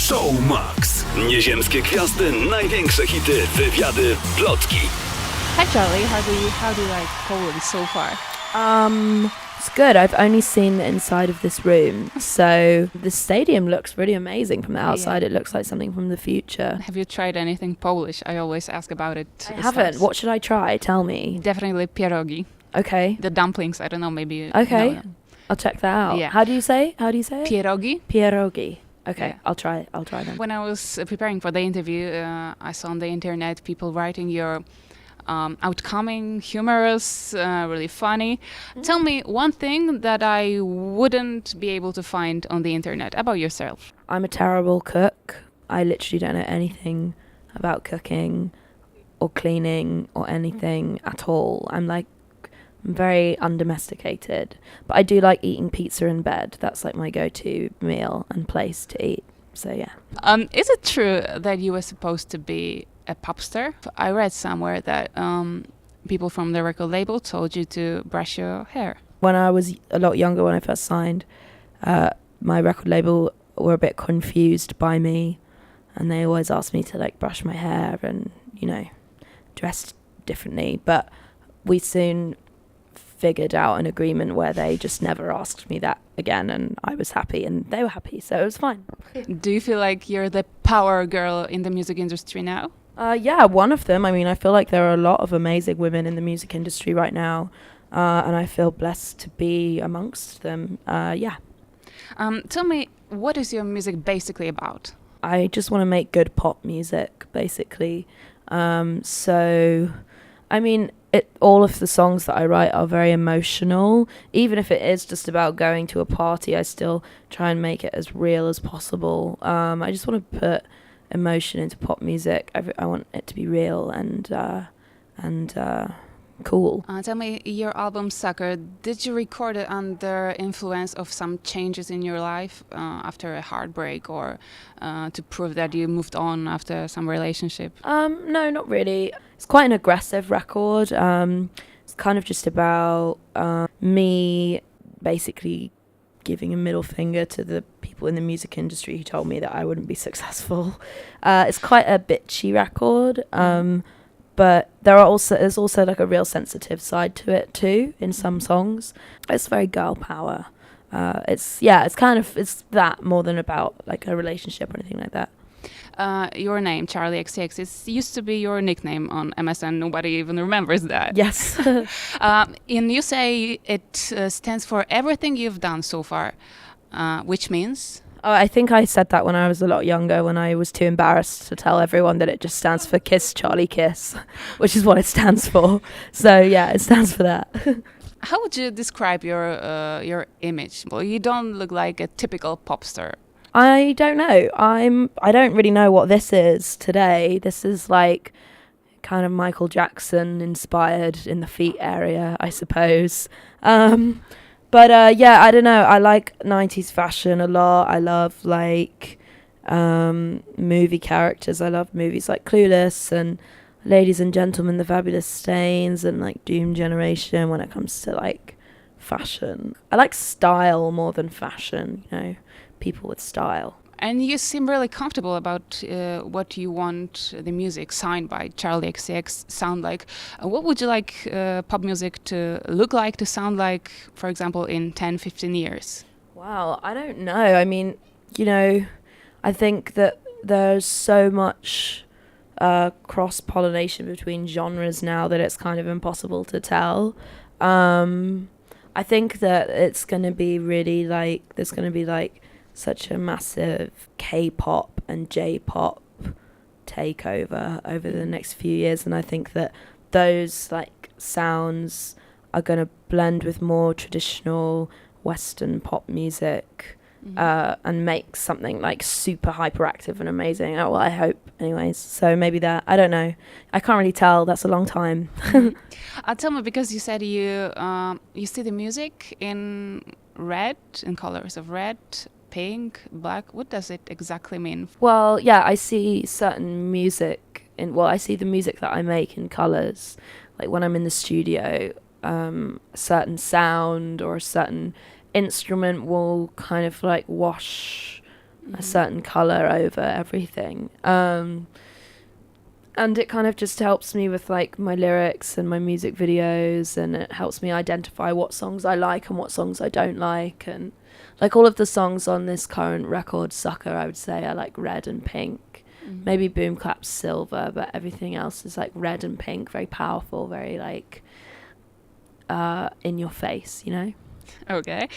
ShowMAXXXie. Nieziemskie gwiazdy, największe hity, wywiady, plotki. Hi Charlie, how do you like Poland so far? It's good. I've only seen the inside of this room, so the stadium looks really amazing from the outside. Yeah. It looks like something from the future. Have you tried anything Polish? I always ask about it. I haven't. What should I try? Tell me. Definitely pierogi. Okay. The dumplings. I don't know. Maybe. You Okay. know them. I'll check that out. Yeah. How do you say it? Pierogi. Pierogi. Okay. Yeah. I'll try them. When I was preparing for the interview, I saw on the internet people writing your outcoming, humorous, really funny. Tell me one thing that I wouldn't be able to find on the internet about yourself. I'm a terrible cook. I literally don't know anything about cooking or cleaning or anything at all. I'm very undomesticated, but I do like eating pizza in bed. That's like my go-to meal and place to eat. So yeah. Is it true that you were supposed to be a pop star? I read somewhere that people from the record label told you to brush your hair. When I was a lot younger, when I first signed, my record label were a bit confused by me, and they always asked me to like brush my hair and, you know, dress differently. But we soon figured out an agreement where they just never asked me that again, and I was happy and they were happy, so it was fine. Do you feel like you're the power girl in the music industry now? Yeah, one of them. I mean, I feel like there are a lot of amazing women in the music industry right now, and I feel blessed to be amongst them. Yeah. Tell me, what is your music basically about? I just want to make good pop music, basically. So, I mean, all of the songs that I write are very emotional. Even if it is just about going to a party, I still try and make it as real as possible. I just want to put emotion into pop music. I want it to be real and cool. Tell me, your album Sucker, did you record it under influence of some changes in your life after a heartbreak, or to prove that you moved on after some relationship? No, not really. It's quite an aggressive record. It's kind of just about me basically giving a middle finger to the people in the music industry who told me that I wouldn't be successful. It's quite a bitchy record. But there's also like a real sensitive side to it too in some songs. It's very girl power. It's that more than about like a relationship or anything like that. Your name, Charli XCX, it used to be your nickname on MSN. Nobody even remembers that. Yes. And you say it stands for everything you've done so far, which means? Oh, I think I said that when I was a lot younger, when I was too embarrassed to tell everyone that it just stands for Kiss Charlie Kiss, which is what it stands for. So yeah, it stands for that. How would you describe your image? Well, you don't look like a typical pop star. I don't know. I don't really know what this is today. This is like kind of Michael Jackson inspired in the feet area, I suppose. But yeah, I don't know. I like 90s fashion a lot. I love like movie characters. I love movies like Clueless and Ladies and Gentlemen, The Fabulous Stains, and like Doom Generation when it comes to like fashion. I like style more than fashion, you know, people with style. And you seem really comfortable about what you want the music signed by Charli XCX sound like. What would you like pop music to look like, to sound like, for example, in 10, 15 years? Wow, I don't know. I mean, you know, I think that there's so much cross-pollination between genres now that it's kind of impossible to tell. I think that it's going to be really like, there's going to be like such a massive K-pop and J-pop takeover over the next few years, and I think that those like sounds are going to blend with more traditional Western pop music, and make something like super hyperactive and amazing. Oh, well, I hope anyways. So maybe that, I don't know, I can't really tell. That's a long time. Tell me, because you said you see the music in red, in colors of red, pink, black. What does it exactly mean? Well, yeah, I see certain music I see the music that I make in colors. Like when I'm in the studio, a certain sound or a certain instrument will kind of like wash a certain color over everything. And it kind of just helps me with like my lyrics and my music videos, and it helps me identify what songs I like and what songs I don't like. And like all of the songs on this current record, Sucker, I would say are like red and pink. Maybe Boom Clap's silver, but everything else is like red and pink, very powerful, very like in your face, you know? Okay.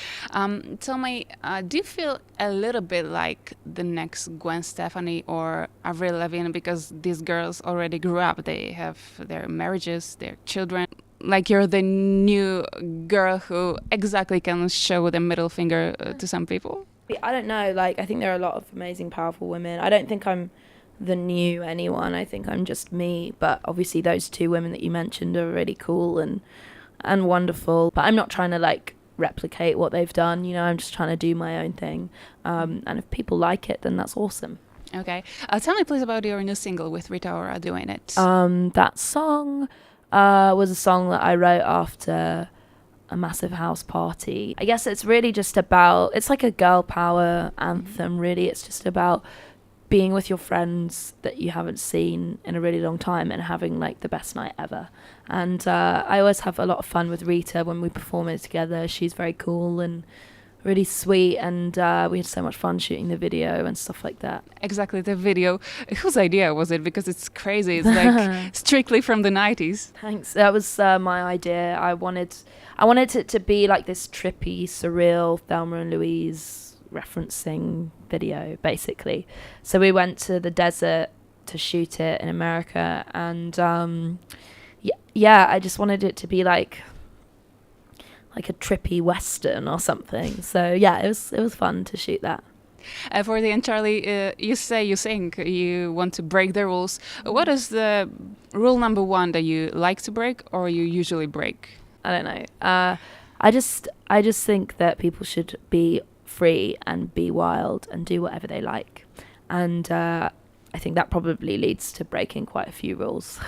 Tell me, do you feel a little bit like the next Gwen Stefani or Avril Lavigne, because these girls already grew up, they have their marriages, their children? Like you're the new girl who exactly can show the middle finger to some people? I don't know, like I think there are a lot of amazing, powerful women. I don't think I'm the new anyone, I think I'm just me. But obviously those two women that you mentioned are really cool and wonderful. But I'm not trying to like replicate what they've done, you know, I'm just trying to do my own thing. And if people like it, then that's awesome. Okay. Tell me please about your new single with Rita Ora doing it. That song was a song that I wrote after a massive house party. I guess it's really just about, it's like a girl power anthem, really. It's just about being with your friends that you haven't seen in a really long time and having like the best night ever. And I always have a lot of fun with Rita when we perform it together. She's very cool and really sweet, and we had so much fun shooting the video and stuff like that. Exactly, the video. Whose idea was it? Because it's crazy. It's like strictly from the 90s. Thanks. That was my idea. I wanted it to be like this trippy, surreal Thelma and Louise referencing video, basically. So we went to the desert to shoot it in America, and yeah, I just wanted it to be like a trippy western or something. So yeah, it was fun to shoot that. For the end, Charli, you think you want to break the rules. What is the rule number one that you like to break or you usually break? I don't know. I just think that people should be free and be wild and do whatever they like. And I think that probably leads to breaking quite a few rules.